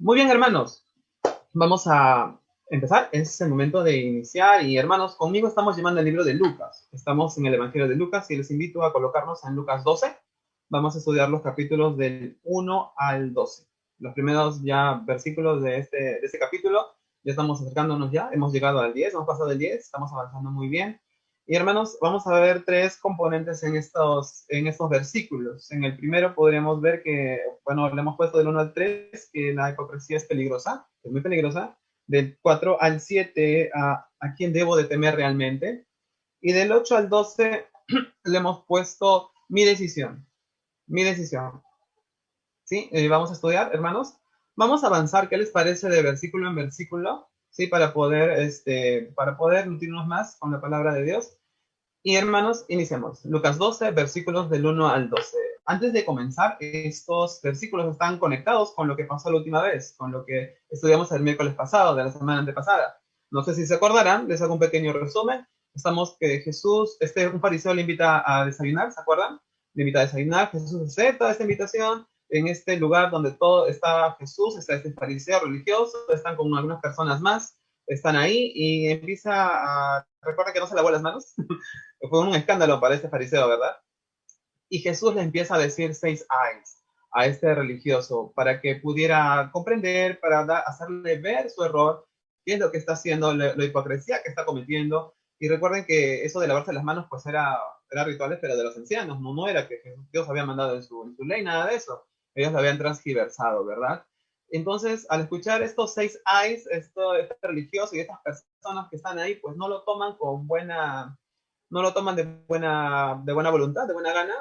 Muy bien, hermanos. Vamos a empezar. Es el momento de iniciar. Y hermanos, conmigo estamos llevando el libro de Lucas. Estamos en el Evangelio de Lucas y les invito a colocarnos en Lucas 12. Vamos a estudiar los capítulos del 1 al 12. Los primeros ya versículos de este capítulo. Ya estamos acercándonos ya. Hemos llegado al 10, hemos pasado el 10. Estamos avanzando muy bien. Y hermanos, vamos a ver tres componentes en estos versículos. En el primero podríamos ver que, bueno, le hemos puesto del 1 al 3 que la hipocresía es peligrosa, es muy peligrosa. Del 4 al 7 a quién debo de temer realmente. Y del 8 al 12 le hemos puesto mi decisión, mi decisión. ¿Sí? Vamos a estudiar, hermanos. Vamos a avanzar, ¿qué les parece de versículo en versículo? ¿Sí? Para poder nutrirnos más con la palabra de Dios. Y hermanos, iniciamos. Lucas 12, versículos del 1 al 12. Antes de comenzar, estos versículos están conectados con lo que pasó la última vez, con lo que estudiamos el miércoles pasado, de la semana antepasada. No sé si se acordarán, les hago un pequeño resumen. Estamos que Jesús, un fariseo le invita a desayunar, ¿se acuerdan? Le invita a desayunar, Jesús acepta esta invitación. En este lugar donde todo está Jesús, está este fariseo religioso, están con algunas personas más, están ahí y empieza a... Recuerda que no se lavó las manos. Fue un escándalo para este fariseo, ¿verdad? Y Jesús le empieza a decir seis ayes a este religioso para que pudiera comprender, para hacerle ver su error, qué es lo que está haciendo, la hipocresía que está cometiendo. Y recuerden que eso de lavarse las manos pues era rituales, pero de los ancianos, no era que Dios había mandado en su ley, nada de eso. Ellos lo habían transgiversado, ¿verdad? Entonces, al escuchar estos seis ayes, este religioso y estas personas que están ahí, pues no lo toman de buena voluntad, de buena gana.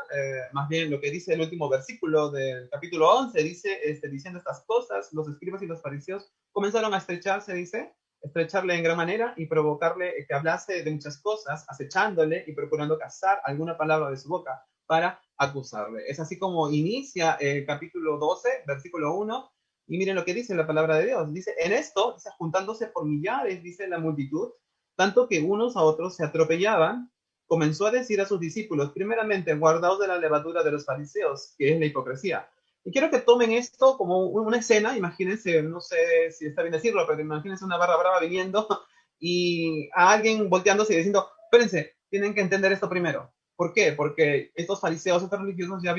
Más bien lo que dice el último versículo del capítulo 11, dice, diciendo estas cosas, los escribas y los fariseos comenzaron a estrecharse, dice, estrecharle en gran manera y provocarle que hablase de muchas cosas, acechándole y procurando cazar alguna palabra de su boca para acusarle. Es así como inicia el capítulo 12, versículo 1, y miren lo que dice la palabra de Dios. Dice, en esto, dice, juntándose por millares, dice la multitud, tanto que unos a otros se atropellaban, comenzó a decir a sus discípulos, primeramente, guardaos de la levadura de los fariseos, que es la hipocresía. Y quiero que tomen esto como una escena, imagínense, no sé si está bien decirlo, pero imagínense una barra brava viniendo y a alguien volteándose y diciendo, espérense, tienen que entender esto primero. ¿Por qué? Porque estos fariseos, estos religiosos ya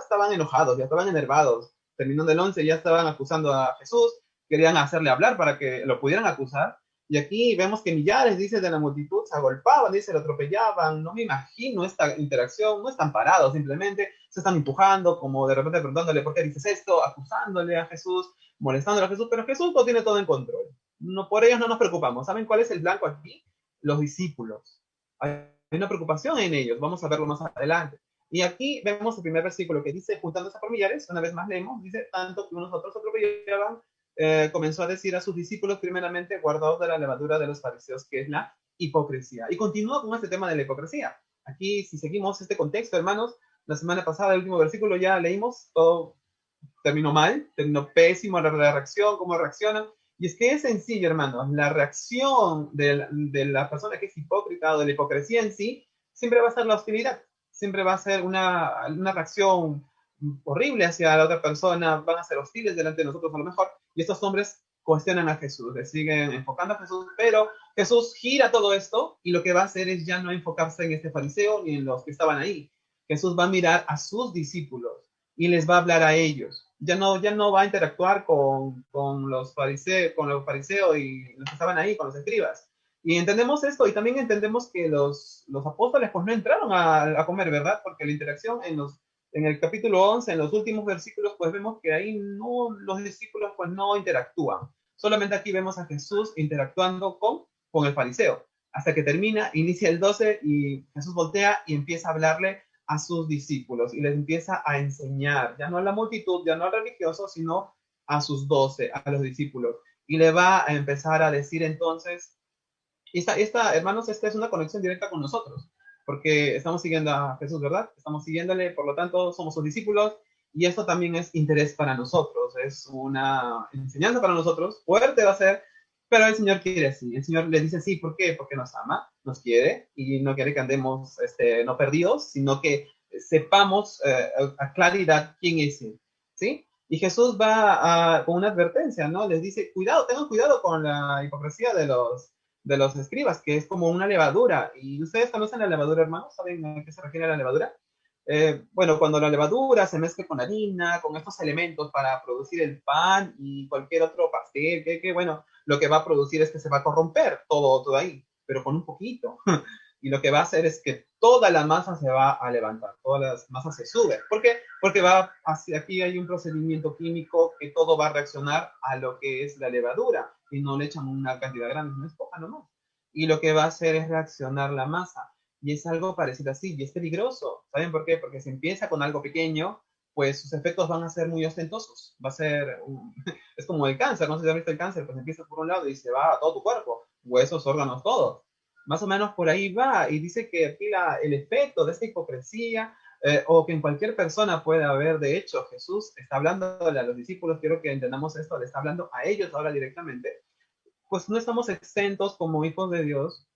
estaban enojados, ya estaban enervados. Terminando el 11, ya estaban acusando a Jesús, querían hacerle hablar para que lo pudieran acusar. Y aquí vemos que millares, dice, de la multitud se agolpaban, dice, lo atropellaban. No me imagino esta interacción, no están parados, simplemente se están empujando, como de repente preguntándole por qué dices esto, acusándole a Jesús, molestándole a Jesús, pero Jesús lo tiene todo en control. No, por ellos no nos preocupamos. ¿Saben cuál es el blanco aquí? Los discípulos. Hay una preocupación en ellos, vamos a verlo más adelante. Y aquí vemos el primer versículo que dice, juntándose por millares, una vez más leemos, dice, tanto que unos otros atropellaban, comenzó a decir a sus discípulos, primeramente, guardaos de la levadura de los fariseos, que es la hipocresía. Y continúa con este tema de la hipocresía. Aquí, si seguimos este contexto, hermanos, la semana pasada, el último versículo ya leímos, todo terminó mal, terminó pésimo la reacción, cómo reaccionan. Y es que es sencillo, hermanos, la reacción de la persona que es hipócrita o de la hipocresía en sí, siempre va a ser la hostilidad, siempre va a ser una reacción horrible hacia la otra persona, van a ser hostiles delante de nosotros a lo mejor, y estos hombres cuestionan a Jesús, le siguen enfocando a Jesús, pero Jesús gira todo esto y lo que va a hacer es ya no enfocarse en este fariseo ni en los que estaban ahí. Jesús va a mirar a sus discípulos y les va a hablar a ellos. Ya no va a interactuar con los fariseos y los que estaban ahí, con los escribas. Y entendemos esto y también entendemos que los apóstoles pues no entraron a comer, ¿verdad? Porque la interacción en el capítulo 11, en los últimos versículos, pues vemos que ahí no, los discípulos pues no interactúan. Solamente aquí vemos a Jesús interactuando con el fariseo. Hasta que termina, inicia el 12 y Jesús voltea y empieza a hablarle a sus discípulos y les empieza a enseñar, ya no a la multitud, ya no al religioso, sino a sus 12, a los discípulos. Y le va a empezar a decir entonces, hermanos, esta es una conexión directa con nosotros, porque estamos siguiendo a Jesús, ¿verdad? Estamos siguiéndole, por lo tanto, somos sus discípulos, y esto también es interés para nosotros, es una enseñanza para nosotros, fuerte va a ser, pero el Señor quiere así, el Señor le dice sí, ¿por qué? Porque nos ama, nos quiere, y no quiere que andemos no perdidos, sino que sepamos a claridad quién es Él, ¿sí? Y Jesús va con una advertencia, ¿no? Les dice, cuidado, tengan cuidado con la hipocresía de los escribas, que es como una levadura. ¿Y ustedes conocen la levadura, hermanos? ¿Saben a qué se refiere la levadura? Bueno, cuando la levadura se mezcla con harina, con estos elementos para producir el pan y cualquier otro pastel, bueno, lo que va a producir es que se va a corromper todo ahí, pero con un poquito. Y lo que va a hacer es que toda la masa se va a levantar, toda la masa se sube. ¿Por qué? Porque aquí hay un procedimiento químico que todo va a reaccionar a lo que es la levadura y no le echan una cantidad grande, no es poca nomás. Y lo que va a hacer es reaccionar la masa. Y es algo parecido así, y es peligroso. ¿Saben por qué? Porque si empieza con algo pequeño, pues sus efectos van a ser muy ostentosos. Va a ser, es como el cáncer, no sé si has visto el cáncer, pues empieza por un lado y se va a todo tu cuerpo, huesos, órganos, todo. Más o menos por ahí va, y dice que aquí el efecto de esta hipocresía, o que en cualquier persona puede haber, de hecho, Jesús está hablando a los discípulos, quiero que entendamos esto, le está hablando a ellos ahora directamente, pues no estamos exentos como hijos de Dios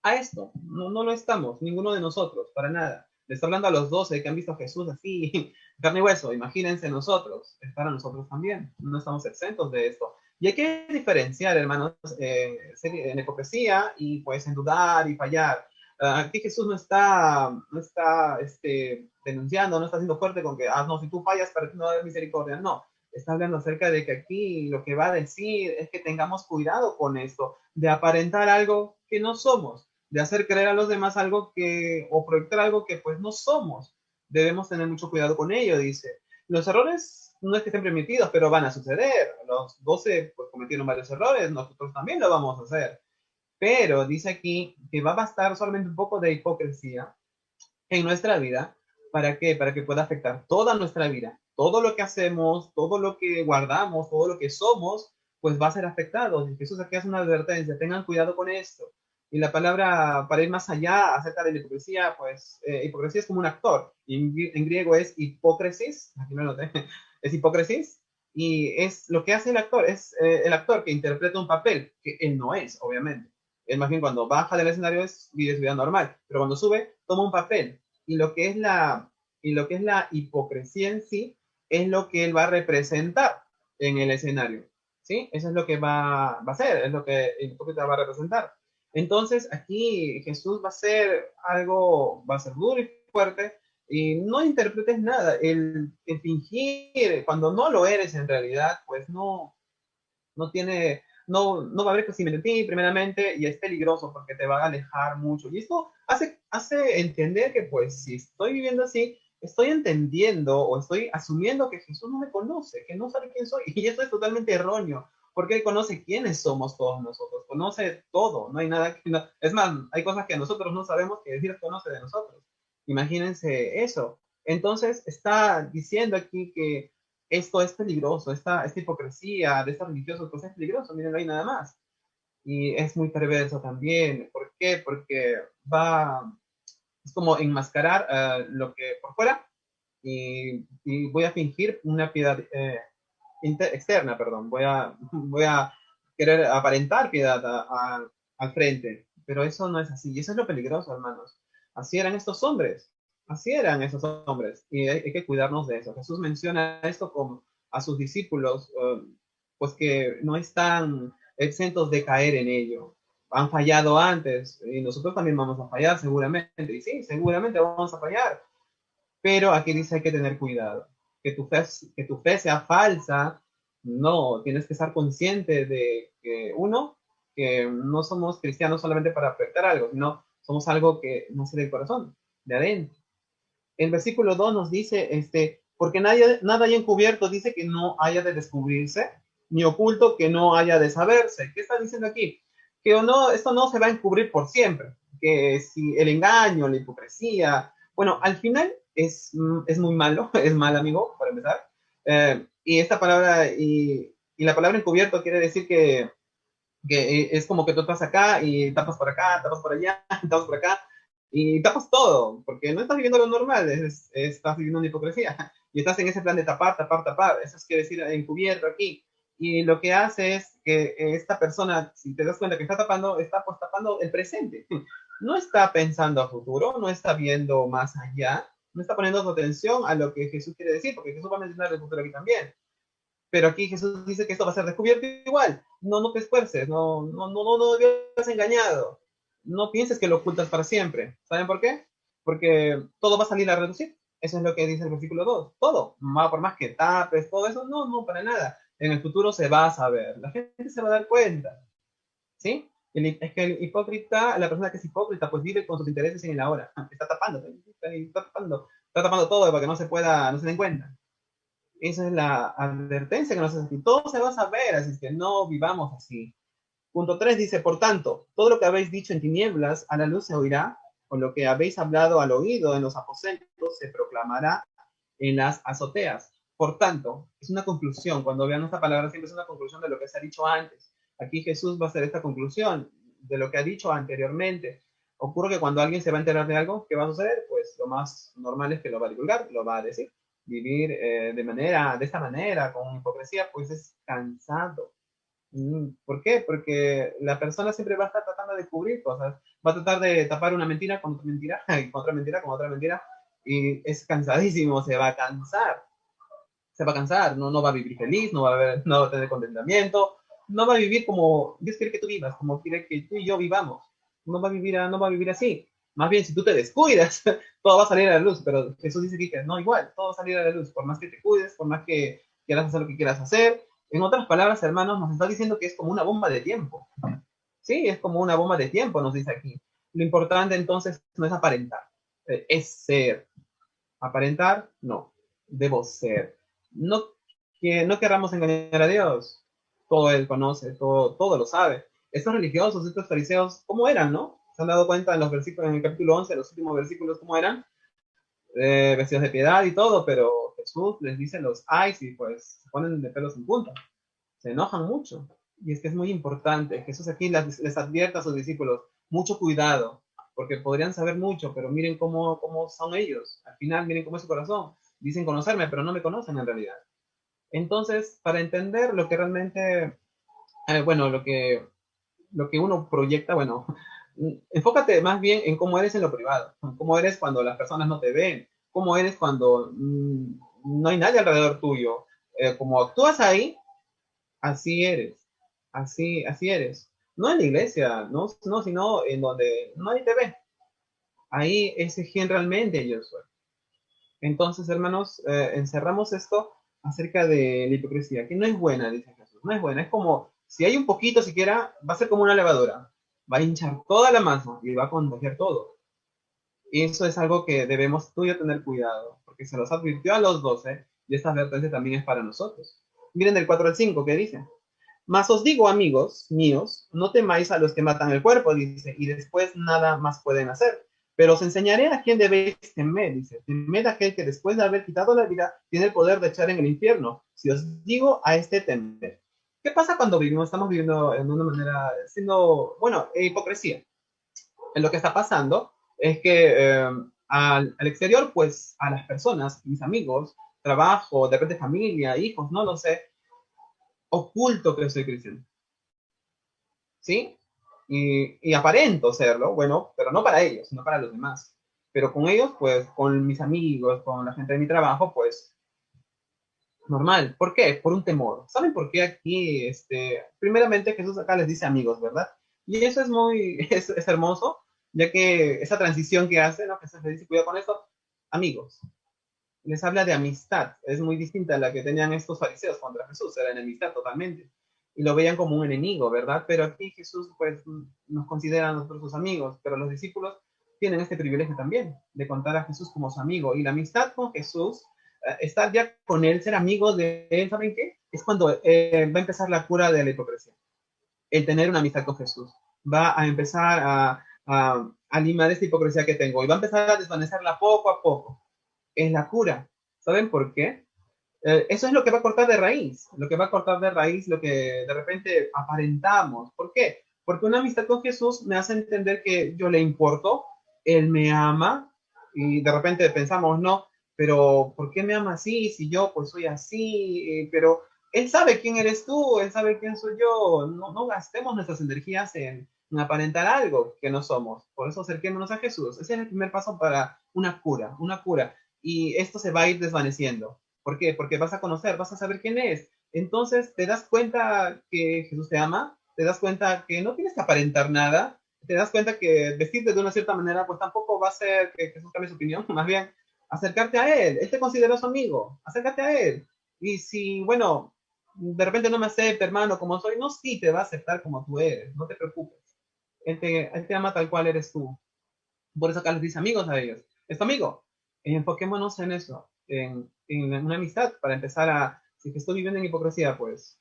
a esto. No lo estamos, ninguno de nosotros, para nada. Le está hablando a los 12 que han visto a Jesús así, carne y hueso. Imagínense nosotros, es para nosotros también. No estamos exentos de esto. Y hay que diferenciar, hermanos, en hipocresía y pues en dudar y fallar. Aquí Jesús no está denunciando, no está siendo fuerte con que, no, si tú fallas, para ti no va a haber misericordia. No, está hablando acerca de que aquí lo que va a decir es que tengamos cuidado con esto, de aparentar algo que no somos, de hacer creer a los demás algo que, o proyectar algo que pues no somos. Debemos tener mucho cuidado con ello, dice. Los errores no es que estén permitidos, pero van a suceder. Los 12 pues, cometieron varios errores, nosotros también lo vamos a hacer. Pero dice aquí que va a bastar solamente un poco de hipocresía en nuestra vida. ¿Para qué? Para que pueda afectar toda nuestra vida. Todo lo que hacemos, todo lo que guardamos, todo lo que somos, pues va a ser afectado. Y Jesús aquí hace una advertencia, tengan cuidado con esto. Y la palabra, para ir más allá acerca de la hipocresía, pues hipocresía es como un actor. Y en griego es hipócrisis, aquí me lo noté, es hipócrisis. Y es lo que hace el actor, es el actor que interpreta un papel que él no es, obviamente. Él más bien cuando baja del escenario vive su vida normal, pero cuando sube toma un papel y lo que es la hipocresía en sí es lo que él va a representar en el escenario, ¿sí? Eso es lo que va a hacer, es lo que el hipócrita va a representar. Entonces aquí Jesús va a ser va a ser duro y fuerte y no interpretes nada. El fingir cuando no lo eres en realidad, pues no va a haber crecimiento en ti, primeramente, y es peligroso porque te va a alejar mucho. Y esto hace entender que, pues, si estoy viviendo así, estoy entendiendo o estoy asumiendo que Jesús no me conoce, que no sabe quién soy. Y esto es totalmente erróneo, porque Él conoce quiénes somos todos nosotros, conoce todo, no hay nada que... No, es más, hay cosas que nosotros no sabemos que Dios conoce de nosotros. Imagínense eso. Entonces, está diciendo aquí que esto es peligroso, esta hipocresía de estos religiosos, pues es peligroso, miren, no hay nada más. Y es muy perverso también. ¿Por qué? Porque es como enmascarar lo que por fuera y voy a fingir una piedad externa, perdón. Voy a querer aparentar piedad al frente, pero eso no es así. Y eso es lo peligroso, hermanos. Así eran estos hombres. Así eran esos hombres. Y hay que cuidarnos de eso. Jesús menciona esto como a sus discípulos, pues que no están exentos de caer en ello. Han fallado antes y nosotros también vamos a fallar seguramente. Y sí, seguramente vamos a fallar. Pero aquí dice hay que tener cuidado. Que tu fe sea falsa, no, tienes que estar consciente de que, uno, que no somos cristianos solamente para afectar algo, sino somos algo que nace del corazón, de adentro. El versículo 2 nos dice, porque nada hay encubierto, dice que no haya de descubrirse, ni oculto que no haya de saberse. ¿Qué está diciendo aquí? Que no, esto no se va a encubrir por siempre, que si el engaño, la hipocresía, bueno, al final es muy malo, es mal amigo, para empezar. Y esta palabra, y la palabra encubierto quiere decir que es como que tú estás acá y tapas por acá, tapas por allá, tapas por acá, y tapas todo, porque no estás viviendo lo normal, estás viviendo una hipocresía, y estás en ese plan de tapar, tapar, tapar, eso quiere decir encubierto aquí, y lo que hace es que esta persona, si te das cuenta que está tapando, está pues tapando el presente, no está pensando a futuro, no está viendo más allá, no está poniendo su atención a lo que Jesús quiere decir, porque Jesús va a mencionar el futuro aquí también. Pero aquí Jesús dice que esto va a ser descubierto igual. No, no te esfuerces, no vivas engañado. No pienses que lo ocultas para siempre. ¿Saben por qué? Porque todo va a salir a reducir. Eso es lo que dice el versículo 2. Todo. Por más que tapes, todo eso, no, para nada. En el futuro se va a saber. La gente se va a dar cuenta. ¿Sí? Es que el hipócrita, la persona que es hipócrita, pues vive con sus intereses en el ahora. Está tapando todo para que no se den cuenta. Esa es la advertencia que nos hace aquí. Todo se va a saber, así que no vivamos así. Punto 3 dice, por tanto, todo lo que habéis dicho en tinieblas, a la luz se oirá, o lo que habéis hablado al oído en los aposentos, se proclamará en las azoteas. Por tanto, es una conclusión. Cuando vean esta palabra, siempre es una conclusión de lo que se ha dicho antes. Aquí Jesús va a hacer esta conclusión de lo que ha dicho anteriormente. Ocurre que cuando alguien se va a enterar de algo, ¿qué va a suceder? Pues lo más normal es que lo va a divulgar, lo va a decir. Vivir de esta manera, con hipocresía, pues es cansado. ¿Por qué? Porque la persona siempre va a estar tratando de cubrir cosas, va a tratar de tapar una mentira con otra mentira, y con otra mentira, con otra mentira, y es cansadísimo, se va a cansar, no va a vivir feliz, no va a tener contentamiento, no va a vivir como Dios quiere que tú vivas, como quiere que tú y yo vivamos, no va a vivir así. Más bien, si tú te descuidas, todo va a salir a la luz, pero Jesús dice que no, igual, todo va a salir a la luz, por más que te cuides, por más que quieras hacer lo que quieras hacer. En otras palabras, hermanos, nos está diciendo que es como una bomba de tiempo. Sí, es como una bomba de tiempo, nos dice aquí. Lo importante entonces no es aparentar, es ser. Aparentar, no, debo ser. No que no querramos engañar a Dios. Todo Él conoce, todo lo sabe. Estos religiosos, estos fariseos, ¿cómo eran, no? ¿Se han dado cuenta en los versículos, en el capítulo 11, los últimos versículos, cómo eran? Vestidos de piedad y todo, pero Jesús les dice los ay y pues se ponen de pelos en punta. Se enojan mucho. Y es que es muy importante. Jesús aquí les advierte a sus discípulos, mucho cuidado, porque podrían saber mucho, pero miren cómo son ellos. Al final, miren cómo es su corazón. Dicen conocerme, pero no me conocen en realidad. Entonces, para entender lo que realmente, bueno, lo que uno proyecta, bueno, enfócate más bien en cómo eres en lo privado, cómo eres cuando las personas no te ven, cómo eres cuando no hay nadie alrededor tuyo. Como actúas ahí, así eres, así eres. No en la iglesia, sino en donde nadie te ve. Ahí ese quien realmente yo soy. Entonces, hermanos, encerramos esto acerca de la hipocresía, que no es buena, dice Jesús, no es buena. Es como, si hay un poquito siquiera, va a ser como una levadura. Va a hinchar toda la masa y va a contagiar todo. Y eso es algo que debemos tú y yo tener cuidado, porque se los advirtió a los 12 y esta advertencia también es para nosotros. Miren del 4 al 5, ¿qué dice? Mas os digo, amigos míos, no temáis a los que matan el cuerpo, dice, y después nada más pueden hacer. Pero os enseñaré a quién debéis temer, dice. Temed a aquel que después de haber quitado la vida tiene el poder de echar en el infierno. Si os digo a este temer. ¿Qué pasa cuando estamos viviendo en una manera, siendo, bueno, hipocresía? En lo que está pasando es que al exterior, pues a las personas, mis amigos, trabajo, de repente familia, hijos, no lo sé, oculto que soy cristiano. ¿Sí? Y aparento serlo, bueno, pero no para ellos, sino para los demás. Pero con ellos, pues, con mis amigos, con la gente de mi trabajo, pues, normal. ¿Por qué? Por un temor. ¿Saben por qué aquí, primeramente Jesús acá les dice amigos, ¿verdad? Y eso es es hermoso, ya que esa transición que hace, ¿no? Jesús les dice, cuidado con esto, amigos. Les habla de amistad, es muy distinta a la que tenían estos fariseos contra Jesús, era enemistad totalmente, y lo veían como un enemigo, ¿verdad? Pero aquí Jesús pues nos considera a nosotros sus amigos, pero los discípulos tienen este privilegio también de contar a Jesús como su amigo, y la amistad con Jesús, estar ya con él, ser amigos de él, ¿saben qué? Es cuando va a empezar la cura de la hipocresía, el tener una amistad con Jesús, va a empezar a limar esta hipocresía que tengo, y va a empezar a desvanecerla poco a poco, es la cura. ¿Saben por qué? Eso es lo que va a cortar de raíz, lo que va a cortar de raíz, lo que de repente aparentamos. ¿Por qué? Porque una amistad con Jesús me hace entender que yo le importo, Él me ama, y de repente pensamos, no, pero ¿por qué me ama así? Si yo pues soy así, pero Él sabe quién eres tú, Él sabe quién soy yo, no gastemos nuestras energías en aparentar algo que no somos. Por eso acerquémonos a Jesús. Ese es el primer paso para una cura, y esto se va a ir desvaneciendo. ¿Por qué? Porque vas a conocer, vas a saber quién es. Entonces te das cuenta que Jesús te ama, te das cuenta que no tienes que aparentar nada, te das cuenta que vestirte de una cierta manera pues tampoco va a hacer que Jesús cambie su opinión, más bien acercarte a Él te considera su amigo, acércate a Él. Y si, bueno, de repente no me acepta, hermano, como soy, no, sí te va a aceptar como tú eres, no te preocupes. Él te ama tal cual eres tú. Por eso acá les dice amigos a ellos. Es tu amigo. Enfoquémonos en eso, en una amistad, para empezar a, si que estoy viviendo en hipocresía, pues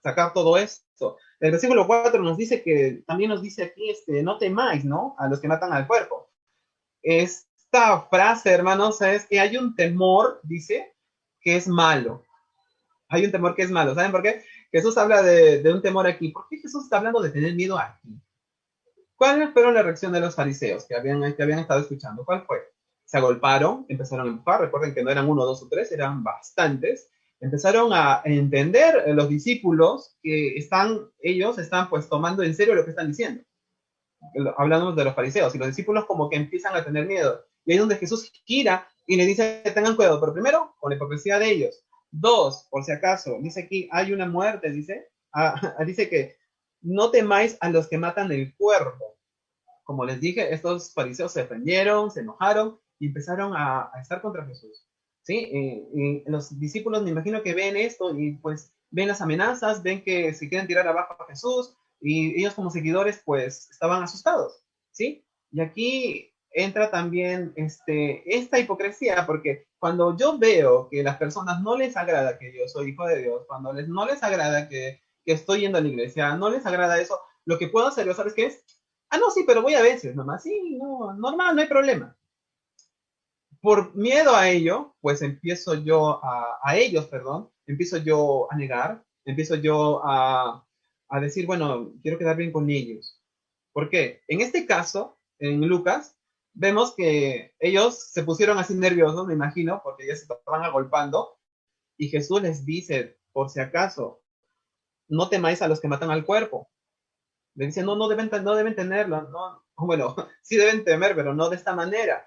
sacar todo esto. El versículo 4 nos dice que, también nos dice aquí, no temáis, ¿no? A los que matan al cuerpo. Esta frase, hermanos, es que hay un temor, dice, que es malo. Hay un temor que es malo. ¿Saben por qué? Jesús habla de un temor aquí. ¿Por qué Jesús está hablando de tener miedo aquí? ¿Cuál fue la reacción de los fariseos que habían estado escuchando? ¿Cuál fue? Se agolparon, empezaron a empujar. Recuerden que no eran uno, dos o tres, eran bastantes. Empezaron a entender los discípulos que ellos están pues tomando en serio lo que están diciendo. Hablamos de los fariseos y los discípulos como que empiezan a tener miedo. Y ahí es donde Jesús gira y le dice que tengan cuidado. Pero primero, con la hipocresía de ellos. Dos, por si acaso, dice aquí, hay una muerte, dice que no temáis a los que matan el cuerpo. Como les dije, estos fariseos se ofendieron, se enojaron y empezaron a estar contra Jesús. ¿Sí? Y los discípulos me imagino que ven esto y pues ven las amenazas, ven que se quieren tirar abajo a Jesús y ellos como seguidores pues estaban asustados. ¿Sí? Y aquí entra también esta hipocresía, porque cuando yo veo que a las personas no les agrada que yo soy hijo de Dios, cuando no les agrada que estoy yendo a la iglesia, no les agrada eso, lo que puedo hacer, ¿sabes qué es? Ah, no, sí, pero voy a veces nomás. Sí, no, normal, no hay problema. Por miedo a ello, pues empiezo yo a ellos, perdón, empiezo yo a negar, empiezo yo a decir, bueno, quiero quedar bien con ellos. ¿Por qué? En este caso, en Lucas, vemos que ellos se pusieron así nerviosos, me imagino, porque ellos se estaban agolpando, y Jesús les dice, por si acaso, no temáis a los que matan al cuerpo. Le dicen, no deben tenerlo, no, bueno, sí deben temer, pero no de esta manera.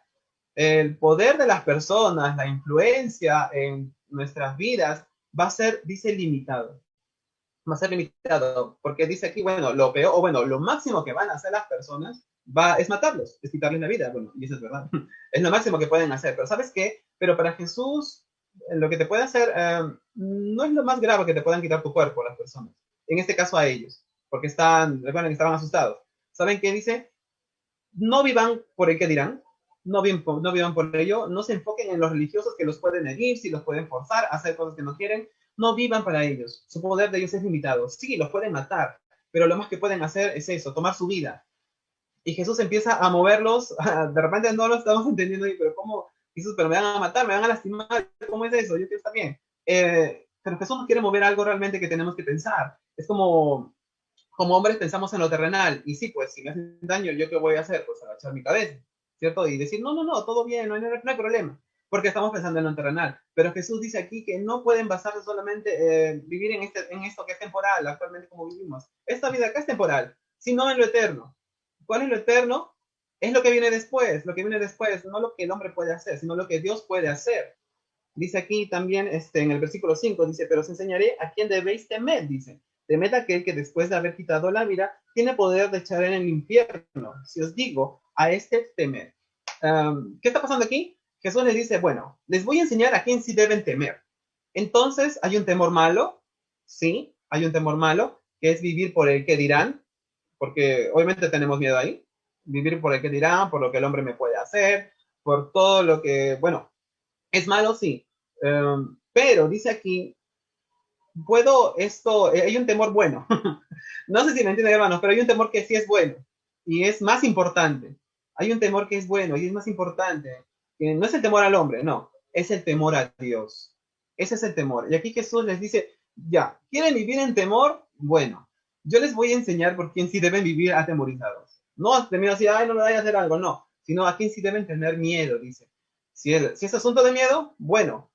El poder de las personas, la influencia en nuestras vidas va a ser, dice, limitado. Va a ser limitado, porque dice aquí, bueno, lo peor, o bueno, lo máximo que van a hacer las personas es matarlos, es quitarles la vida. Bueno, y eso es verdad. Es lo máximo que pueden hacer. Pero ¿sabes qué? Pero para Jesús, lo que te puede hacer no es lo más grave que te puedan quitar tu cuerpo las personas. En este caso a ellos, porque recuerden que estaban asustados. ¿Saben qué dice? No vivan por el que dirán, no vivan por ello, no se enfoquen en los religiosos que los pueden herir, si los pueden forzar a hacer cosas que no quieren, no vivan para ellos, su poder de ellos es limitado, sí, los pueden matar, pero lo más que pueden hacer es eso, tomar su vida. Y Jesús empieza a moverlos, de repente no lo estamos entendiendo, pero ¿cómo? Jesús, pero me van a matar, me van a lastimar, ¿cómo es eso? Yo quiero estar bien. Pero Jesús nos quiere mover algo realmente que tenemos que pensar. Es como hombres pensamos en lo terrenal, y sí, pues si me hacen daño, ¿yo qué voy a hacer? Pues agachar mi cabeza, ¿cierto? Y decir, no, no, no, todo bien, no hay problema, porque estamos pensando en lo terrenal. Pero Jesús dice aquí que no pueden basarse solamente vivir en esto que es temporal, actualmente como vivimos. Esta vida acá es temporal, sino en lo eterno. ¿Cuál es lo eterno? Es lo que viene después, no lo que el hombre puede hacer, sino lo que Dios puede hacer. Dice aquí también en el versículo 5, dice, pero os enseñaré a quién debéis temer, dice. Temed a aquel que después de haber quitado la vida, tiene poder de echar en el infierno. Si os digo, a este temer. ¿Qué está pasando aquí? Jesús les dice, bueno, les voy a enseñar a quién sí deben temer. Entonces, hay un temor malo, sí, hay un temor malo, que es vivir por el que dirán, porque obviamente tenemos miedo ahí, vivir por el que dirán, por lo que el hombre me puede hacer, por todo lo que, bueno, es malo, sí. Pero dice aquí, hay un temor bueno. No sé si me entienden, hermanos, pero hay un temor que sí es bueno y es más importante. Hay un temor que es bueno y es más importante. Que no es el temor al hombre, no, es el temor a Dios. Ese es el temor. Y aquí Jesús les dice, ya, ¿quieren vivir en temor? Bueno, yo les voy a enseñar por quién sí deben vivir atemorizados. No temiendo así, ay, no me vaya a hacer algo, no, sino a quién sí deben tener miedo, dice. Si es asunto de miedo, bueno,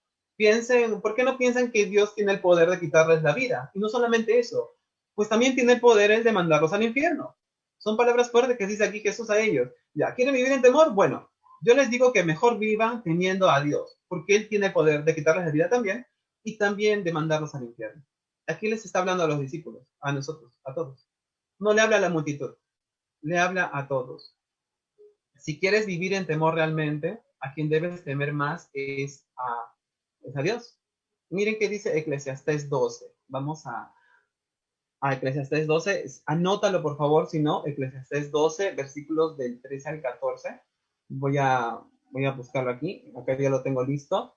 ¿por qué no piensan que Dios tiene el poder de quitarles la vida? Y no solamente eso, pues también tiene el poder el de mandarlos al infierno. Son palabras fuertes que dice aquí Jesús a ellos. ¿Ya quieren vivir en temor? Bueno, yo les digo que mejor vivan temiendo a Dios, porque Él tiene el poder de quitarles la vida también, y también de mandarlos al infierno. Aquí les está hablando a los discípulos, a nosotros, a todos. No le habla a la multitud, le habla a todos. Si quieres vivir en temor realmente, a quien debes temer más es a Dios. Miren qué dice Eclesiastés 12. Vamos a Eclesiastés 12. Anótalo, por favor, si no, Eclesiastés 12, versículos del 13 al 14. Voy a buscarlo aquí. Acá ya lo tengo listo.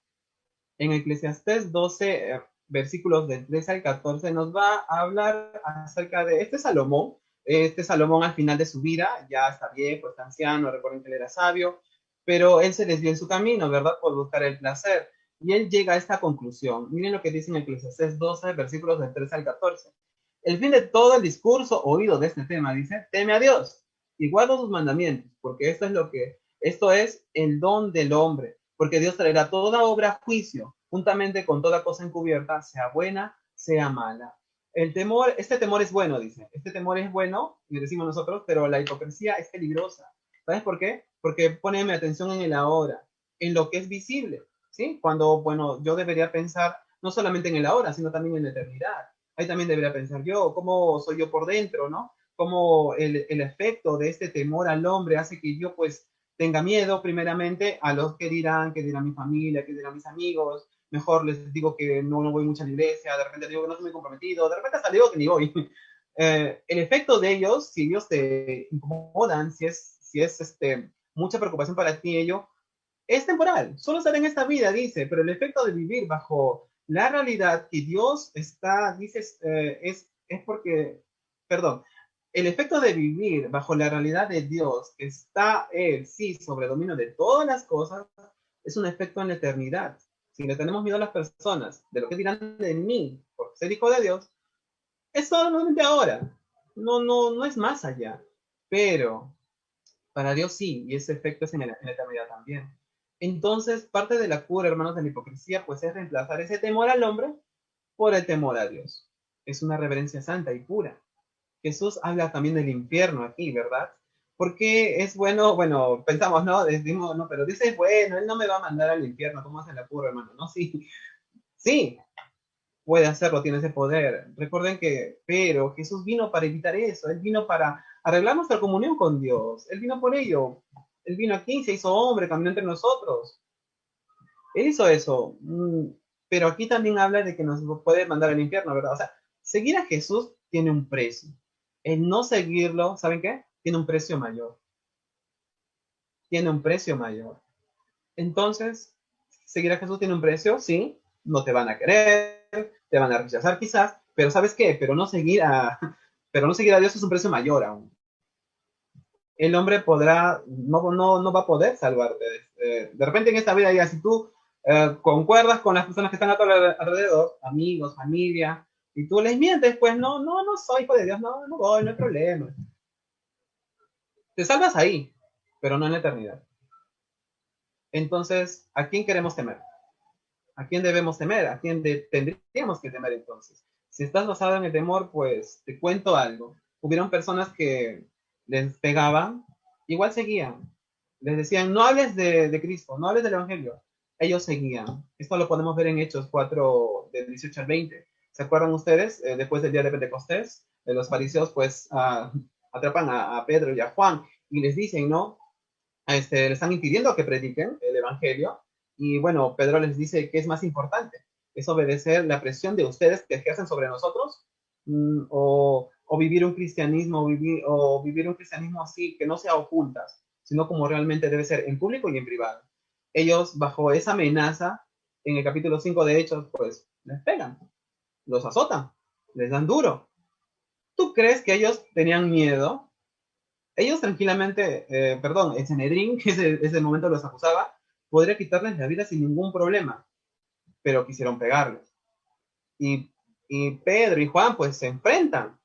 En Eclesiastés 12, versículos del 13 al 14, nos va a hablar acerca de este Salomón. Este Salomón al final de su vida, ya está viejo, está anciano, recuerden que él era sabio, pero él se desvió en su camino, ¿verdad? Por buscar el placer. Y él llega a esta conclusión. Miren lo que dice en Eclesiastés 12, versículos del 13 al 14. El fin de todo el discurso oído de este tema dice, teme a Dios y guarda sus mandamientos, porque esto es el don del hombre, porque Dios traerá toda obra a juicio, juntamente con toda cosa encubierta, sea buena, sea mala. Este temor es bueno, dice, este temor es bueno, y decimos nosotros, pero la hipocresía es peligrosa. ¿Sabes por qué? Porque pone mi atención en el ahora, en lo que es visible, ¿sí? Cuando, bueno, yo debería pensar no solamente en el ahora, sino también en la eternidad. Ahí también debería pensar yo, cómo soy yo por dentro, ¿no? Cómo el efecto de este temor al hombre hace que yo, pues, tenga miedo primeramente a los que dirán mi familia, que dirán mis amigos. Mejor les digo que no voy mucho a la iglesia, de repente digo que no estoy muy comprometido, de repente hasta digo que ni voy. El efecto de ellos, si ellos te incomodan, si es mucha preocupación para ti ello, es temporal, solo estará en esta vida, dice, pero el efecto de vivir bajo la realidad que Dios está, dice, es porque, perdón, el efecto de vivir bajo la realidad de Dios, que está Él, sí, sobre el dominio de todas las cosas, es un efecto en la eternidad. Si le tenemos miedo a las personas, de lo que dirán de mí, por ser hijo de Dios, es solamente ahora, no es más allá, pero para Dios sí, y ese efecto es en la eternidad también. Entonces, parte de la cura, hermanos, de la hipocresía, pues es reemplazar ese temor al hombre por el temor a Dios. Es una reverencia santa y pura. Jesús habla también del infierno aquí, ¿verdad? Porque es bueno, pensamos, ¿no? Decimos, no, pero dice, bueno, Él no me va a mandar al infierno, ¿cómo hace la cura, hermano? No, sí, sí, puede hacerlo, tiene ese poder. Recuerden pero Jesús vino para evitar eso, Él vino para arreglar nuestra comunión con Dios, Él vino por ello, Él vino aquí, se hizo hombre, caminó entre nosotros, Él hizo eso, pero aquí también habla de que nos puede mandar al infierno, ¿verdad? O sea, seguir a Jesús tiene un precio, el no seguirlo, ¿saben qué? Tiene un precio mayor, tiene un precio mayor. Entonces, seguir a Jesús tiene un precio, sí, no te van a querer, te van a rechazar quizás, pero ¿sabes qué? Pero no seguir a Dios es un precio mayor aún. El hombre no va a poder salvarte. De repente en esta vida ya si tú concuerdas con las personas que están a tu alrededor, amigos, familia, y tú les mientes, pues no soy hijo de Dios, no voy, no hay problema. Te salvas ahí, pero no en la eternidad. Entonces, ¿a quién queremos temer? ¿A quién debemos temer? ¿A quién tendríamos que temer entonces? Si estás basado en el temor, pues te cuento algo. Hubieron personas que les pegaban, igual seguían. Les decían, no hables de Cristo, no hables del Evangelio. Ellos seguían. Esto lo podemos ver en Hechos 4, del 18 al 20. ¿Se acuerdan ustedes? Después del día de Pentecostés, los fariseos pues atrapan a Pedro y a Juan y les dicen, ¿no? Le están impidiendo que prediquen el Evangelio. Y bueno, Pedro les dice que es más importante, es obedecer la presión de ustedes que ejercen sobre nosotros, o vivir un cristianismo, o vivir un cristianismo así, que no sea ocultas, sino como realmente debe ser en público y en privado. Ellos, bajo esa amenaza, en el capítulo 5 de Hechos, pues les pegan, los azotan, les dan duro. ¿Tú crees que ellos tenían miedo? Ellos tranquilamente, perdón, el Sanedrín, que ese momento los acusaba, podría quitarles la vida sin ningún problema, pero quisieron pegarles. Y, y Pedro y Juan pues se enfrentan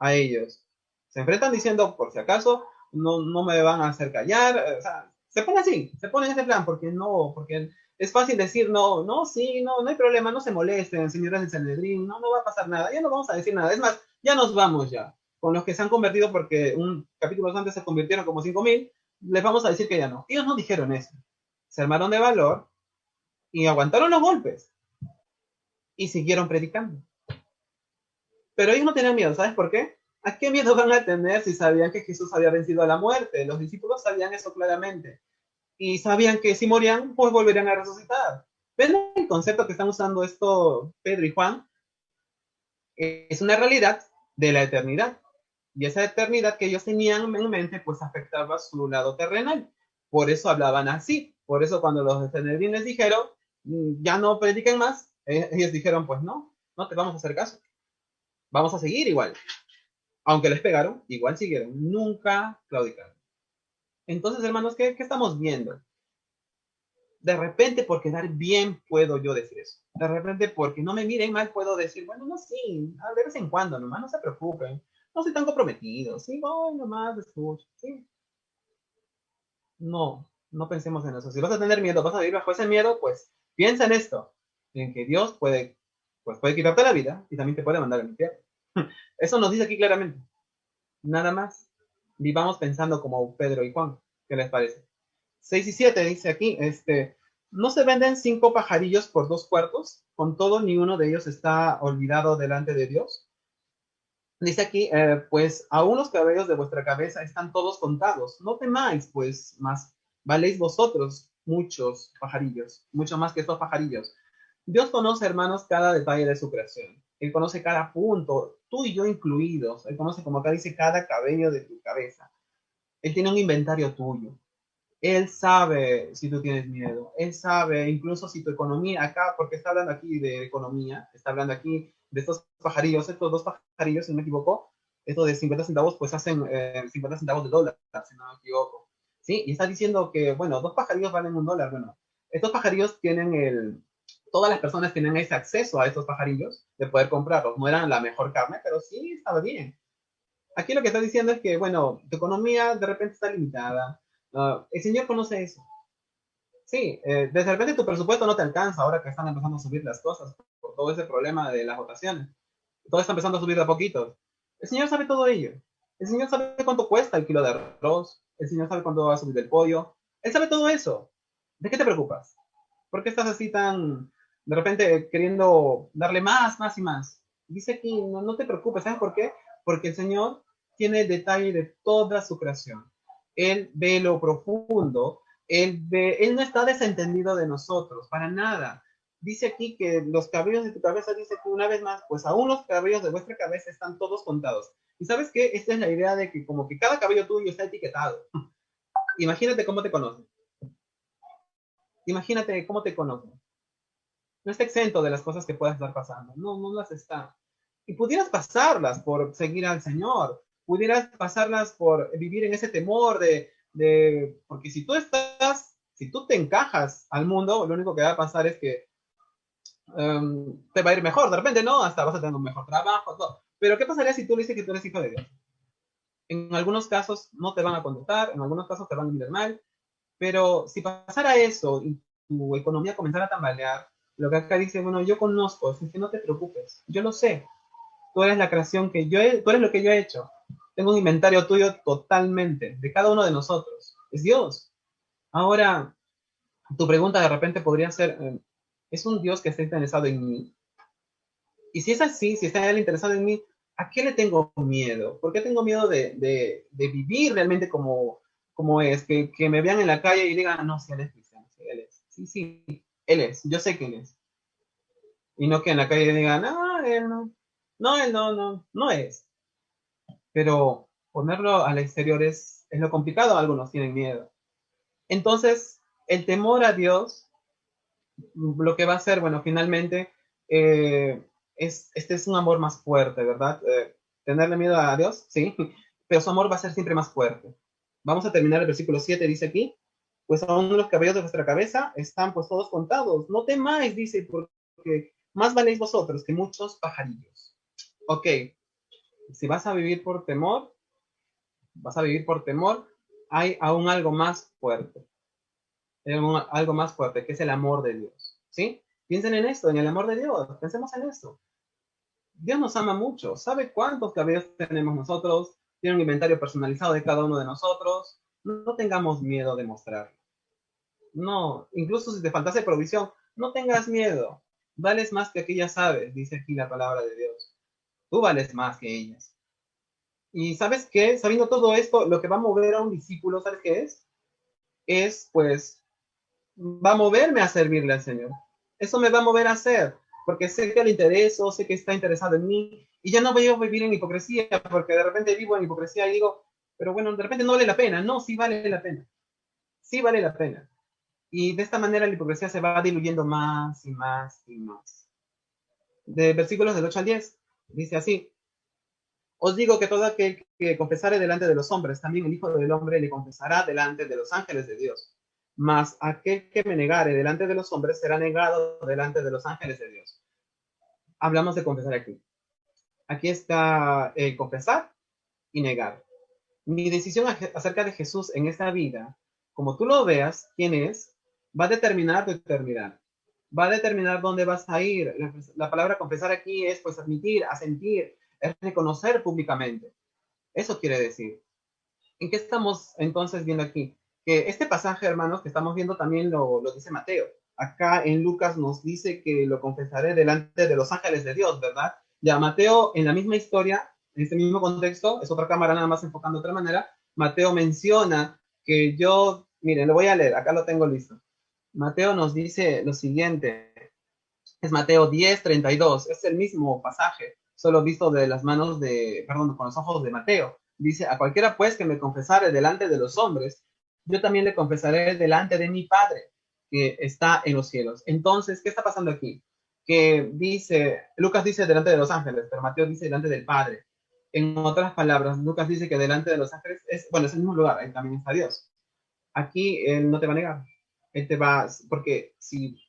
a ellos. Se enfrentan diciendo, por si acaso, no me van a hacer callar. O sea, se pone así, se pone en ese plan, porque es fácil decir, sí, no hay problema, no se molesten, señoras del Sanedrín, no va a pasar nada, ya no vamos a decir nada. Es más, ya nos vamos ya. Con los que se han convertido, porque un capítulo antes se convirtieron como 5,000, les vamos a decir que ya no. Ellos no dijeron eso. Se armaron de valor y aguantaron los golpes. y siguieron predicando. Pero ellos no tenían miedo, ¿sabes por qué? ¿A qué miedo van a tener si sabían que Jesús había vencido a la muerte? Los discípulos sabían eso claramente. Y sabían que si morían, pues volverían a resucitar. ¿Ven el concepto que están usando esto Pedro y Juan? Es una realidad de la eternidad. Y esa eternidad que ellos tenían en mente, pues afectaba su lado terrenal. Por eso hablaban así. Por eso cuando los de Sanedrín les dijeron, ya no prediquen más, ellos dijeron, pues no, no te vamos a hacer caso. Vamos a seguir igual. Aunque les pegaron, igual siguieron. Nunca claudicaron. Entonces, hermanos, ¿qué estamos viendo? De repente, por quedar bien, puedo yo decir eso. De repente, porque no me miren mal, puedo decir, bueno, no, sí, de vez en cuando nomás, no se preocupen. No soy tan comprometido, sí, voy nomás, escucho, sí. No, no pensemos en eso. Si vas a tener miedo, vas a vivir bajo ese miedo, pues piensa en esto, en que Dios puede, pues puede quitarte la vida y también te puede mandar al infierno. Eso nos dice aquí claramente. Nada más. Vivamos pensando como Pedro y Juan. ¿Qué les parece? 6 y 7 dice aquí, ¿no se venden 5 pajarillos por 2 cuartos? Con todo, ni uno de ellos está olvidado delante de Dios. Dice aquí, pues aún los cabellos de vuestra cabeza están todos contados. No temáis, pues más valéis vosotros muchos pajarillos, mucho más que estos pajarillos. Dios conoce, hermanos, cada detalle de su creación. Él conoce cada punto, tú y yo incluidos. Él conoce, como acá dice, cada cabello de tu cabeza. Él tiene un inventario tuyo. Él sabe si tú tienes miedo. Él sabe incluso si tu economía, acá, porque está hablando aquí de economía, está hablando aquí de estos pajarillos, estos 2 pajarillos, si no me equivoco, estos de 50 centavos, pues hacen 50 centavos de dólar, si no me equivoco. ¿Sí? Y está diciendo que, bueno, 2 pajarillos valen $1. Bueno, estos pajarillos tienen todas las personas tienen ese acceso a estos pajarillos de poder comprarlos. No eran la mejor carne, pero sí estaba bien. Aquí lo que está diciendo es que, bueno, tu economía de repente está limitada. El Señor conoce eso. Sí, de repente tu presupuesto no te alcanza ahora que están empezando a subir las cosas por todo ese problema de las votaciones. Todo está empezando a subir de a poquitos. El Señor sabe todo ello. El Señor sabe cuánto cuesta el kilo de arroz. El Señor sabe cuánto va a subir el pollo. Él sabe todo eso. ¿De qué te preocupas? ¿Por qué estás así tan, de repente, queriendo darle más, más y más? Dice aquí, no, no te preocupes. ¿Sabes por qué? Porque el Señor tiene el detalle de toda su creación. Él ve lo profundo. Él no está desentendido de nosotros, para nada. Dice aquí que los cabellos de tu cabeza, dice que una vez más, pues aún los cabellos de vuestra cabeza están todos contados. ¿Y sabes qué? Esta es la idea de que como que cada cabello tuyo está etiquetado. Imagínate cómo te conocen. Imagínate cómo te conocen. No está exento de las cosas que puedas estar pasando. No, no las está. Y pudieras pasarlas por seguir al Señor. Pudieras pasarlas por vivir en ese temor porque si tú te encajas al mundo, lo único que va a pasar es que te va a ir mejor. De repente, ¿no? Hasta vas a tener un mejor trabajo, todo. Pero ¿qué pasaría si tú le dices que tú eres hijo de Dios? En algunos casos no te van a contestar, en algunos casos te van a mirar mal, pero si pasara eso y tu economía comenzara a tambalear, lo que acá dice, bueno, yo conozco, así que no te preocupes, yo lo sé, tú eres la creación tú eres lo que yo he hecho, tengo un inventario tuyo totalmente, de cada uno de nosotros, es Dios. Ahora, tu pregunta de repente podría ser, ¿es un Dios que está interesado en mí? Y si es así, si está él interesado en mí, ¿a qué le tengo miedo? ¿Por qué tengo miedo de vivir realmente como es? Que me vean en la calle y digan, no, si él es cristiano, sí, él es. Sí, sí, él es, yo sé que él es. Y no que en la calle digan, no, él no. No, él no, no, no es. Pero ponerlo al exterior es lo complicado, algunos tienen miedo. Entonces, el temor a Dios, lo que va a hacer, bueno, finalmente, este es un amor más fuerte, ¿verdad? Tenerle miedo a Dios, sí, pero su amor va a ser siempre más fuerte. Vamos a terminar el versículo 7, dice aquí, pues aún los cabellos de vuestra cabeza están pues todos contados. No temáis, dice, porque más valéis vosotros que muchos pajarillos. Ok, si vas a vivir por temor, hay aún algo más fuerte. Hay algo más fuerte, que es el amor de Dios, ¿sí? Piensen en esto, en el amor de Dios, pensemos en esto. Dios nos ama mucho, sabe cuántos cabellos tenemos nosotros, tiene un inventario personalizado de cada uno de nosotros. No tengamos miedo de mostrarlo. No, incluso si te faltase provisión, no tengas miedo. Vales más que aquellas aves, dice aquí la palabra de Dios. Tú vales más que ellas. Y ¿sabes qué? Sabiendo todo esto, lo que va a mover a un discípulo, ¿sabes qué es? Es, pues, va a moverme a servirle al Señor. Eso me va a mover a hacer, porque sé que le intereso, sé que está interesado en mí, y ya no voy a vivir en hipocresía, porque de repente vivo en hipocresía y digo, pero bueno, de repente no vale la pena. No, sí vale la pena. Sí vale la pena. Y de esta manera la hipocresía se va diluyendo más y más y más. De versículos del 8 al 10, dice así: os digo que todo aquel que confesare delante de los hombres, también el Hijo del Hombre le confesará delante de los ángeles de Dios. Mas aquel que me negare delante de los hombres será negado delante de los ángeles de Dios. Hablamos de confesar aquí. Aquí está confesar y negar. Mi decisión acerca de Jesús en esta vida, como tú lo veas, quién es, va a determinar tu eternidad. Va a determinar dónde vas a ir. La palabra confesar aquí es pues admitir, asentir, es reconocer públicamente. Eso quiere decir. ¿En qué estamos entonces viendo aquí? Que este pasaje, hermanos, que estamos viendo también lo dice Mateo. Acá en Lucas nos dice que lo confesaré delante de los ángeles de Dios, ¿verdad? Ya Mateo, en la misma historia, en este mismo contexto, es otra cámara nada más enfocando de otra manera, Mateo menciona que yo, miren, lo voy a leer, acá lo tengo listo. Mateo nos dice lo siguiente, es Mateo 10:32, es el mismo pasaje, solo visto de las manos de, perdón, con los ojos de Mateo. Dice: a cualquiera pues que me confesare delante de los hombres, yo también le confesaré delante de mi Padre que está en los cielos. Entonces, ¿qué está pasando aquí? Que dice, Lucas dice delante de los ángeles, pero Mateo dice delante del Padre. En otras palabras, Lucas dice que delante de los ángeles es, bueno, es el mismo lugar, ahí también está Dios. Aquí Él no te va a negar. Él te va, porque si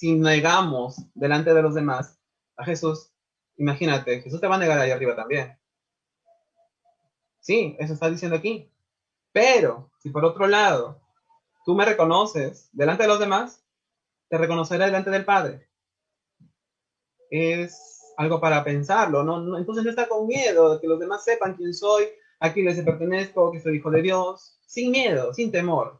negamos delante de los demás a Jesús, imagínate, Jesús te va a negar ahí arriba también. Sí, eso está diciendo aquí. Pero si por otro lado tú me reconoces delante de los demás, te reconocerá delante del Padre. Es algo para pensarlo, ¿no? Entonces no está con miedo de que los demás sepan quién soy, a quién les pertenezco, que soy hijo de Dios, sin miedo, sin temor.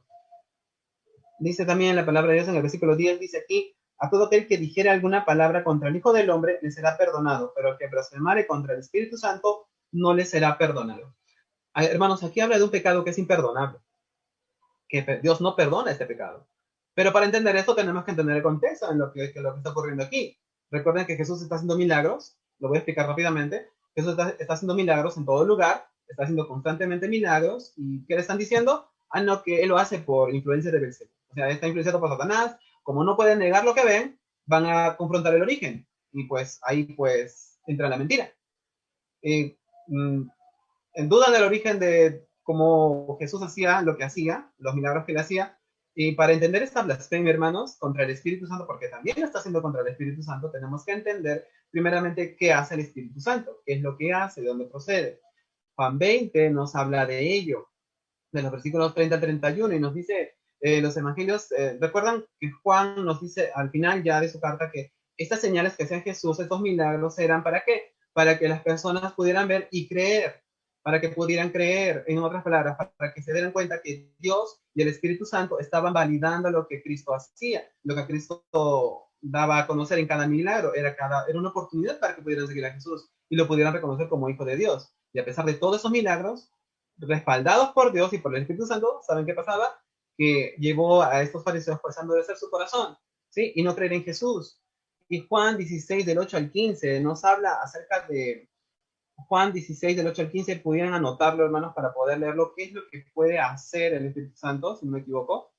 Dice también la palabra de Dios en el versículo 10, dice aquí: a todo aquel que dijere alguna palabra contra el Hijo del Hombre le será perdonado, pero el que blasfemare contra el Espíritu Santo no le será perdonado. Hermanos, aquí habla de un pecado que es imperdonable, que Dios no perdona este pecado. Pero para entender esto tenemos que entender el contexto en lo que está ocurriendo aquí. Recuerden que Jesús está haciendo milagros, lo voy a explicar rápidamente. Jesús está haciendo milagros en todo lugar, está haciendo constantemente milagros. ¿Y qué le están diciendo? Ah, no, que él lo hace por influencia de Belcebú. O sea, está influenciado por Satanás. Como no pueden negar lo que ven, van a confrontar el origen. Y pues ahí pues entra la mentira. Eh, mm, en duda del origen de cómo Jesús hacía lo que hacía, los milagros que le hacía. Y para entender esta blasfemia, hermanos, contra el Espíritu Santo, porque también lo está haciendo contra el Espíritu Santo, tenemos que entender primeramente qué hace el Espíritu Santo, qué es lo que hace, de dónde procede. Juan 20 nos habla de ello, de los versículos 30 al 31, y nos dice, los evangelios, recuerdan que Juan nos dice al final ya de su carta que estas señales que hacía Jesús, estos milagros, eran ¿para qué? Para que las personas pudieran ver y creer, para que pudieran creer, en otras palabras, para que se dieran cuenta que Dios y el Espíritu Santo estaban validando lo que Cristo hacía, lo que Cristo daba a conocer en cada milagro, era una oportunidad para que pudieran seguir a Jesús y lo pudieran reconocer como hijo de Dios. Y a pesar de todos esos milagros, respaldados por Dios y por el Espíritu Santo, ¿saben qué pasaba? Que llevó a estos fariseos pues a endurecer su corazón, ¿sí? Y no creer en Jesús. Y Juan 16 del 8 al 15 nos habla acerca de Juan 16 del 8 al 15, pudieran anotarlo, hermanos, para poder leerlo, qué es lo que puede hacer el Espíritu Santo, si no me equivoco.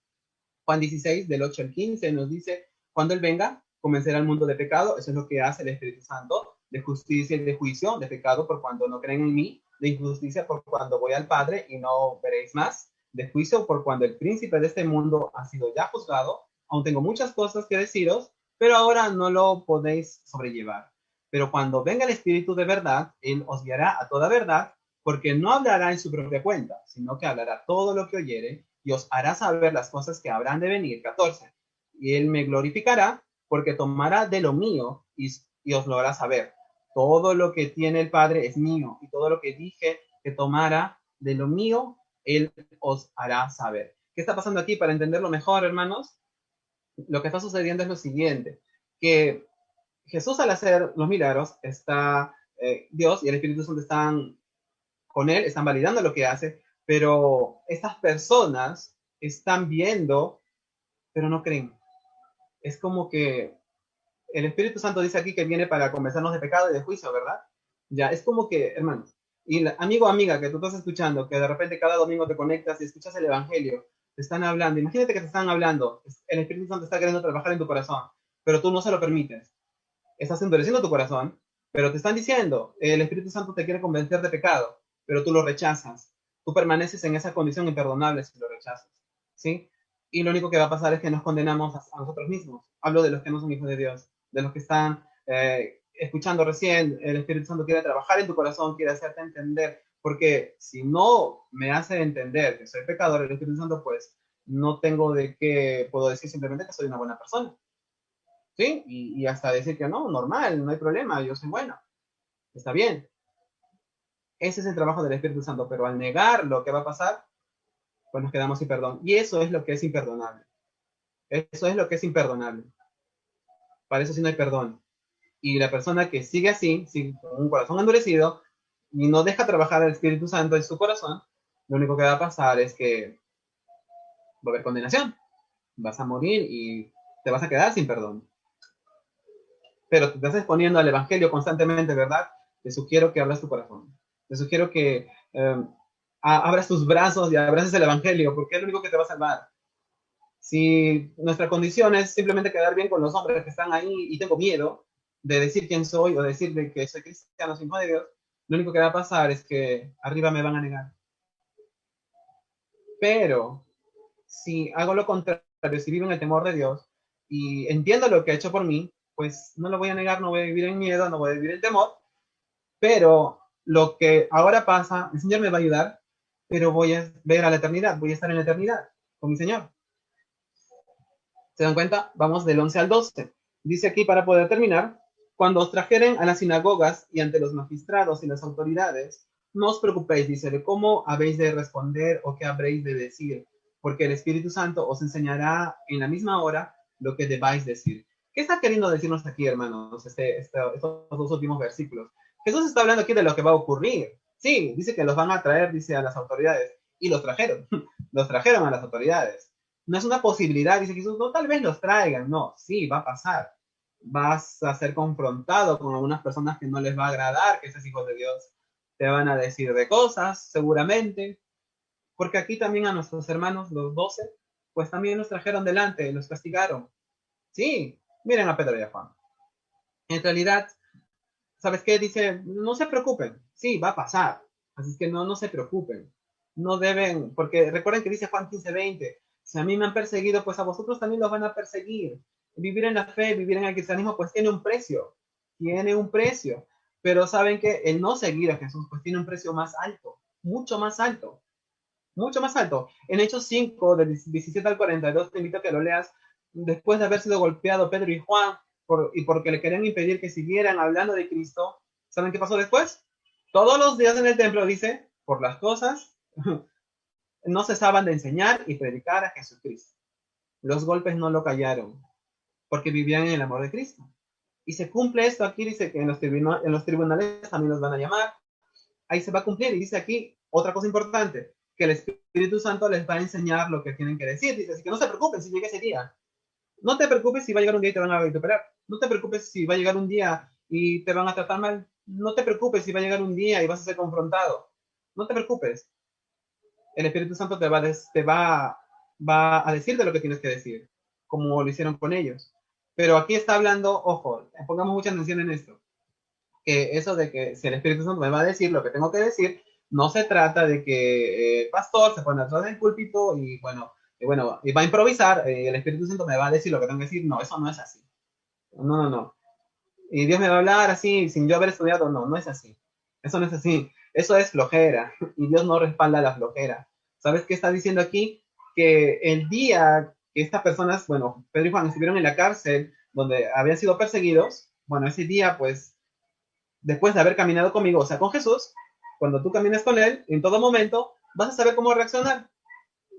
Juan 16 del 8 al 15 nos dice: cuando Él venga, convencerá al mundo de pecado, eso es lo que hace el Espíritu Santo, de justicia y de juicio, de pecado por cuando no creen en mí, de injusticia por cuando voy al Padre y no veréis más, de juicio por cuando el príncipe de este mundo ha sido ya juzgado. Aún tengo muchas cosas que deciros, pero ahora no lo podéis sobrellevar. Pero cuando venga el Espíritu de verdad, Él os guiará a toda verdad, porque no hablará en su propia cuenta, sino que hablará todo lo que oyere y os hará saber las cosas que habrán de venir. 14. Y Él me glorificará, porque tomará de lo mío y os lo hará saber. Todo lo que tiene el Padre es mío, y todo lo que dije que tomara de lo mío, Él os hará saber. ¿Qué está pasando aquí? Para entenderlo mejor, hermanos, lo que está sucediendo es lo siguiente, que Jesús al hacer los milagros, está Dios y el Espíritu Santo están con él, están validando lo que hace, pero estas personas están viendo, pero no creen. Es como que el Espíritu Santo dice aquí que viene para convencernos de pecado y de juicio, ¿verdad? Ya, es como que, hermanos, y amigo o amiga que tú estás escuchando, que de repente cada domingo te conectas y escuchas el Evangelio, te están hablando, imagínate que te están hablando, el Espíritu Santo está queriendo trabajar en tu corazón, pero tú no se lo permites. Estás endureciendo tu corazón, pero te están diciendo, el Espíritu Santo te quiere convencer de pecado, pero tú lo rechazas. Tú permaneces en esa condición imperdonable si lo rechazas, ¿sí? Y lo único que va a pasar es que nos condenamos a nosotros mismos. Hablo de los que no son hijos de Dios, de los que están escuchando recién. El Espíritu Santo quiere trabajar en tu corazón, quiere hacerte entender, porque si no me hace entender que soy pecador, el Espíritu Santo, pues no tengo de qué, puedo decir simplemente que soy una buena persona. ¿Sí? Y hasta decir que no, normal, no hay problema, yo soy bueno, está bien. Ese es el trabajo del Espíritu Santo, pero al negar lo que va a pasar, pues nos quedamos sin perdón. Y eso es lo que es imperdonable. Eso es lo que es imperdonable. Para eso sí no hay perdón. Y la persona que sigue así, con un corazón endurecido, y no deja trabajar al Espíritu Santo en su corazón, lo único que va a pasar es que va a haber condenación. Vas a morir y te vas a quedar sin perdón. Pero te estás exponiendo al Evangelio constantemente, ¿verdad? Te sugiero que abras tu corazón. Te sugiero que abras tus brazos y abraces el Evangelio, porque es lo único que te va a salvar. Si nuestra condición es simplemente quedar bien con los hombres que están ahí y tengo miedo de decir quién soy o decir que soy cristiano sin de Dios, lo único que va a pasar es que arriba me van a negar. Pero si hago lo contrario, si vivo en el temor de Dios y entiendo lo que ha hecho por mí, pues no lo voy a negar, no voy a vivir en miedo, no voy a vivir en temor, pero lo que ahora pasa, el Señor me va a ayudar, pero voy a ver a la eternidad, voy a estar en la eternidad con mi Señor. ¿Se dan cuenta? Vamos del 11 al 12. Dice aquí, para poder terminar, cuando os trajeren a las sinagogas y ante los magistrados y las autoridades, no os preocupéis, dice, de cómo habéis de responder o qué habréis de decir, porque el Espíritu Santo os enseñará en la misma hora lo que debáis decir. ¿Qué está queriendo decirnos aquí, hermanos, estos dos últimos versículos? Jesús está hablando aquí de lo que va a ocurrir. Sí, dice que los van a traer, dice, a las autoridades. Y los trajeron. Los trajeron a las autoridades. No es una posibilidad, dice Jesús, no, tal vez los traigan. No, sí, va a pasar. Vas a ser confrontado con algunas personas que no les va a agradar que seas hijo de Dios. Te van a decir de cosas, seguramente. Porque aquí también a nuestros hermanos, los 12, pues también los trajeron delante, los castigaron. Sí, miren a Pedro y a Juan. En realidad, ¿sabes qué? Dice, no se preocupen. Sí, va a pasar. Así es que no se preocupen. No deben, porque recuerden que dice Juan 15:20, si a mí me han perseguido, pues a vosotros también los van a perseguir. Vivir en la fe, vivir en el cristianismo, pues tiene un precio. Tiene un precio. Pero saben que el no seguir a Jesús, pues tiene un precio más alto. Mucho más alto. Mucho más alto. En Hechos 5, del 17 al 42, te invito a que lo leas. Después de haber sido golpeado Pedro y Juan, y porque le querían impedir que siguieran hablando de Cristo, ¿saben qué pasó después? Todos los días en el templo, dice, por las cosas, no cesaban de enseñar y predicar a Jesucristo. Los golpes no lo callaron, porque vivían en el amor de Cristo. Y se cumple esto aquí, dice que en los tribunales también los van a llamar. Ahí se va a cumplir. Y dice aquí otra cosa importante, que el Espíritu Santo les va a enseñar lo que tienen que decir. Dice, así que no se preocupen si llega ese día. No te preocupes si va a llegar un día y te van a vituperar. No te preocupes si va a llegar un día y te van a tratar mal. No te preocupes si va a llegar un día y vas a ser confrontado. No te preocupes. El Espíritu Santo va a decirte lo que tienes que decir, como lo hicieron con ellos. Pero aquí está hablando, ojo, pongamos mucha atención en esto, que eso de que si el Espíritu Santo me va a decir lo que tengo que decir, no se trata de que el pastor se pone atrás del púlpito y va a improvisar, el Espíritu Santo me va a decir lo que tengo que decir. No, eso no es así. No. Y Dios me va a hablar así sin yo haber estudiado. No es así. Eso no es así. Eso es flojera. Y Dios no respalda la flojera. ¿Sabes qué está diciendo aquí? Que el día que estas personas, bueno, Pedro y Juan estuvieron en la cárcel donde habían sido perseguidos, bueno, ese día, pues, después de haber caminado conmigo, o sea, con Jesús, cuando tú caminas con Él, en todo momento, vas a saber cómo reaccionar.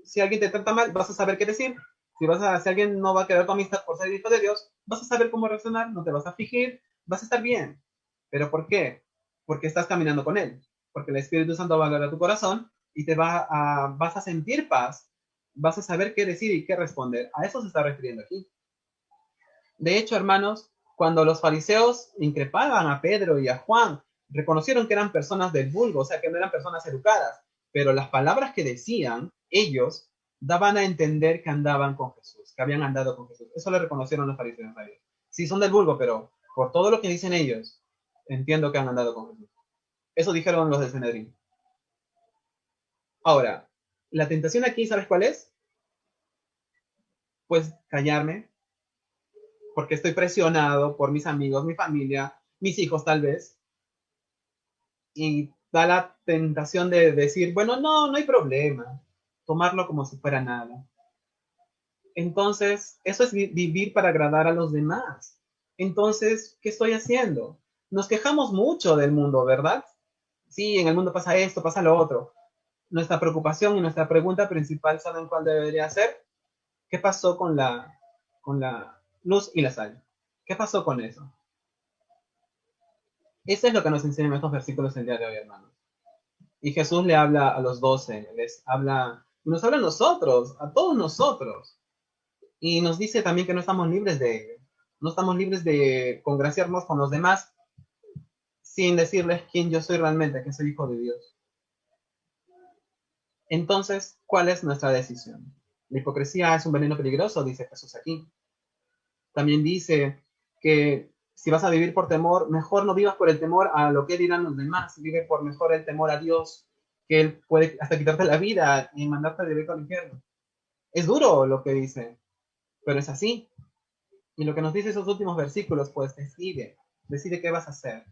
Si alguien te trata mal, vas a saber qué decir. Si alguien no va a querer tu amistad por ser hijo de Dios, vas a saber cómo reaccionar, no te vas a afligir, vas a estar bien. ¿Pero por qué? Porque estás caminando con Él, porque el Espíritu Santo va a hablar a tu corazón y vas a sentir paz, vas a saber qué decir y qué responder. A eso se está refiriendo aquí. De hecho, hermanos, cuando los fariseos increpaban a Pedro y a Juan, reconocieron que eran personas del vulgo, o sea, que no eran personas educadas, pero las palabras que decían ellos daban a entender que andaban con Jesús, que habían andado con Jesús. Eso le reconocieron los fariseos a ellos. Sí, son del vulgo, pero por todo lo que dicen ellos, entiendo que han andado con Jesús. Eso dijeron los del Sanedrín. Ahora, la tentación aquí, ¿sabes cuál es? Pues callarme, porque estoy presionado por mis amigos, mi familia, mis hijos tal vez, y da la tentación de decir, bueno, no, no hay problema, tomarlo como si fuera nada. Entonces, eso es vivir para agradar a los demás. Entonces, ¿qué estoy haciendo? Nos quejamos mucho del mundo, ¿verdad? Sí, en el mundo pasa esto, pasa lo otro. Nuestra preocupación y nuestra pregunta principal, ¿saben cuál debería ser? ¿Qué pasó con la luz y la sal? ¿Qué pasó con eso? Eso es lo que nos enseñan estos versículos el día de hoy, hermanos. Y Jesús le habla a los 12, nos habla a nosotros, a todos nosotros. Y nos dice también que no estamos libres no estamos libres de congraciarnos con los demás sin decirles quién yo soy realmente, que soy hijo de Dios. Entonces, ¿cuál es nuestra decisión? La hipocresía es un veneno peligroso, dice Jesús aquí. También dice que si vas a vivir por temor, mejor no vivas por el temor a lo que dirán los demás, vive por mejor el temor a Dios, que Él puede hasta quitarte la vida y mandarte directo al infierno. Es duro lo que dice, pero es así. Y lo que nos dice esos últimos versículos, pues decide qué vas a hacer.